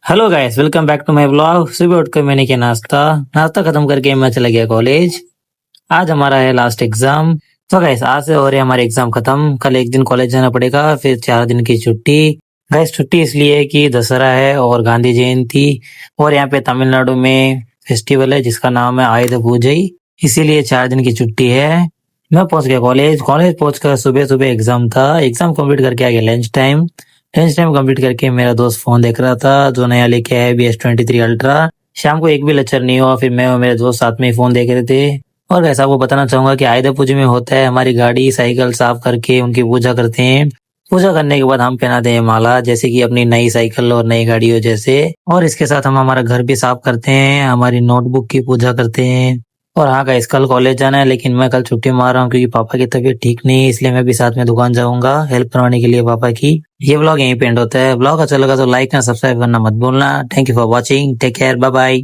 Hello guys, welcome back to my blog. सुबह उठकर मैंने किया नाश्ता नाश्ता खत्म करके मैं चला गया कॉलेज। आज हमारा है लास्ट एग्जाम। तो गाइस, आज से हो रहे हमारे एग्जाम खत्म। कल एक दिन कॉलेज जाना पड़ेगा, फिर 4 दिन की छुट्टी। गाइस, छुट्टी इसलिए है कि दशहरा है और गांधी जयंती, और यहाँ पे तमिलनाडु में फेस्टिवल है जिसका नाम है आयुध पूजई। इसीलिए 4 दिन की छुट्टी है। मैं पहुंच गया कॉलेज। कॉलेज पहुंचकर सुबह सुबह एग्जाम था। एग्जाम कंप्लीट करके आ गया lunch time. Lunch time complete करके मेरा दोस्त फोन देख रहा था जो नया लेके आया है BS23 अल्ट्रा। शाम को एक भी लेक्चर नहीं हुआ, फिर मैं और मेरे दोस्त साथ में ही फोन देख रहे थे। और ऐसा आपको बताना चाहूंगा कि आयुध पूजा में होता है, हमारी गाड़ी साइकिल साफ करके उनकी पूजा करते हैं। पूजा करने के बाद हम पहनाते हैं माला, जैसे कि अपनी नई साइकिल और नई गाड़ियों जैसे। और इसके साथ हम हमारा घर भी साफ करते हैं, हमारी नोटबुक की पूजा करते हैं। और हाँ गाइस, कल कॉलेज जाना है, लेकिन मैं कल छुट्टी मार रहा हूँ क्योंकि पापा की तबीयत ठीक नहीं है। इसलिए मैं भी साथ में दुकान जाऊंगा हेल्प करवाने के लिए पापा की। ये ब्लॉग यहीं पे एंड होता है। ब्लॉग अच्छा लगा तो लाइक एंड सब्सक्राइब करना मत भूलना। Thank you for watching, take care, bye bye.